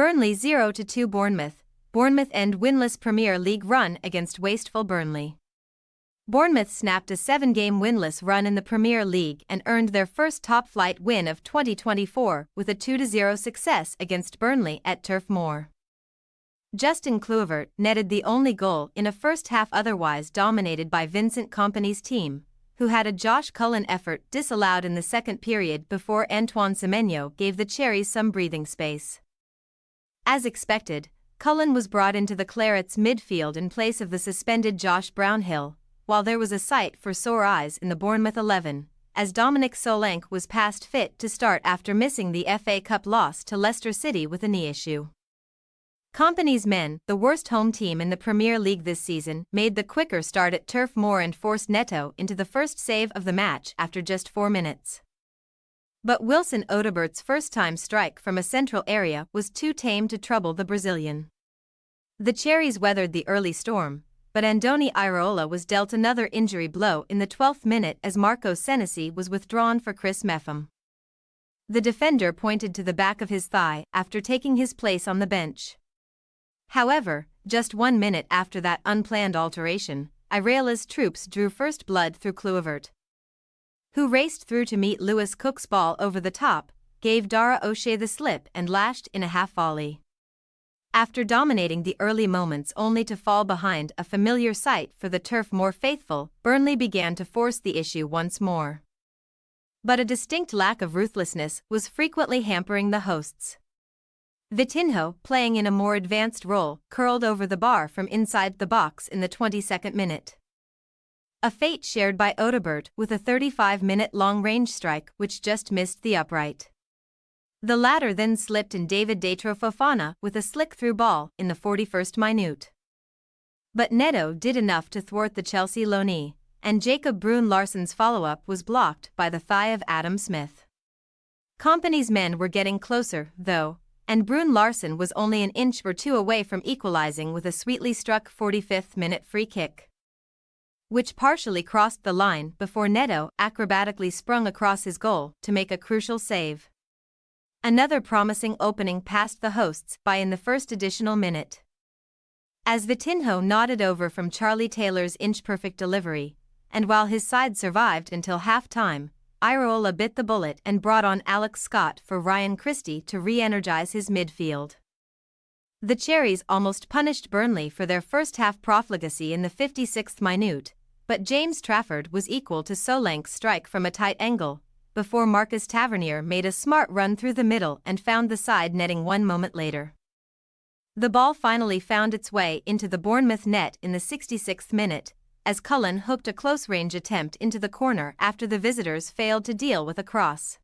Burnley 0-2 Bournemouth. Bournemouth end winless Premier League run against wasteful Burnley. Bournemouth snapped a 7-game winless run in the Premier League and earned their first top-flight win of 2024 with a 2-0 success against Burnley at Turf Moor. Justin Kluivert netted the only goal in a first half otherwise dominated by Vincent Kompany's team, who had a Josh Cullen effort disallowed in the second period before Antoine Semenyo gave the Cherries some breathing space. As expected, Cullen was brought into the Clarets' midfield in place of the suspended Josh Brownhill, while there was a sight for sore eyes in the Bournemouth 11, as Dominic Solanke was past fit to start after missing the FA Cup loss to Leicester City with a knee issue. Kompany's men, the worst home team in the Premier League this season, made the quicker start at Turf Moor and forced Neto into the first save of the match after just 4 minutes. But Wilson Odebert's first-time strike from a central area was too tame to trouble the Brazilian. The Cherries weathered the early storm, but Andoni Iraola was dealt another injury blow in the 12th minute as Marco Senesi was withdrawn for Chris Mepham. The defender pointed to the back of his thigh after taking his place on the bench. However, just 1 minute after that unplanned alteration, Iraola's troops drew first blood through Kluivert, who raced through to meet Lewis Cook's ball over the top, gave Dara O'Shea the slip and lashed in a half-volley. After dominating the early moments only to fall behind, a familiar sight for the Turf Moor faithful, Burnley began to force the issue once more. But a distinct lack of ruthlessness was frequently hampering the hosts. Vitinho, playing in a more advanced role, curled over the bar from inside the box in the 22nd minute. A fate shared by Odebert with a 35-minute long-range strike which just missed the upright. The latter then slipped in David Datro Fofana with a slick-through ball in the 41st minute. But Neto did enough to thwart the Chelsea loanee, and Jacob Bruun-Larsson's follow-up was blocked by the thigh of Adam Smith. Kompany's men were getting closer, though, and Bruun-Larsson was only an inch or two away from equalizing with a sweetly struck 45th-minute free kick, which partially crossed the line before Neto acrobatically sprung across his goal to make a crucial save. Another promising opening passed the hosts by in the first additional minute, as Vitinho nodded over from Charlie Taylor's inch-perfect delivery, and while his side survived until half-time, Iraola bit the bullet and brought on Alex Scott for Ryan Christie to re-energize his midfield. The Cherries almost punished Burnley for their first-half profligacy in the 56th minute, but James Trafford was equal to Solanke's strike from a tight angle, before Marcus Tavernier made a smart run through the middle and found the side netting 1 moment later. The ball finally found its way into the Bournemouth net in the 66th minute, as Cullen hooked a close-range attempt into the corner after the visitors failed to deal with a cross.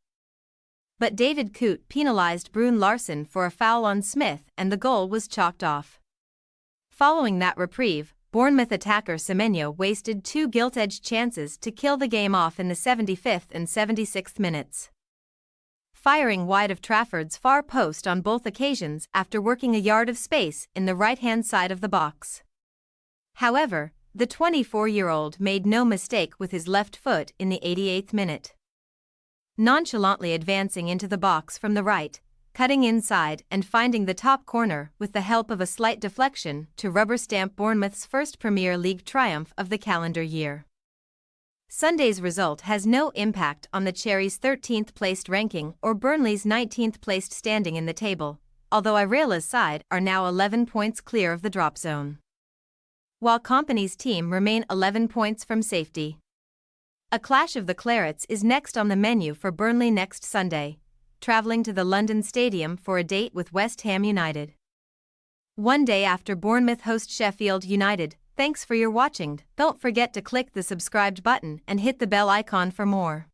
But David Coote penalised Bruun-Larsson for a foul on Smith and the goal was chalked off. Following that reprieve, Bournemouth attacker Semenyo wasted 2 gilt-edged chances to kill the game off in the 75th and 76th minutes, firing wide of Trafford's far post on both occasions after working a yard of space in the right-hand side of the box. However, the 24-year-old made no mistake with his left foot in the 88th minute, nonchalantly advancing into the box from the right, cutting inside and finding the top corner with the help of a slight deflection to rubber-stamp Bournemouth's first Premier League triumph of the calendar year. Sunday's result has no impact on the Cherries' 13th-placed ranking or Burnley's 19th-placed standing in the table, although Iraola's side are now 11 points clear of the drop zone, while Kompany's team remain 11 points from safety. A clash of the Clarets is next on the menu for Burnley next Sunday, travelling to the London Stadium for a date with West Ham United. One day after Bournemouth host Sheffield United. Thanks for your watching. Don't forget to click the subscribed button and hit the bell icon for more.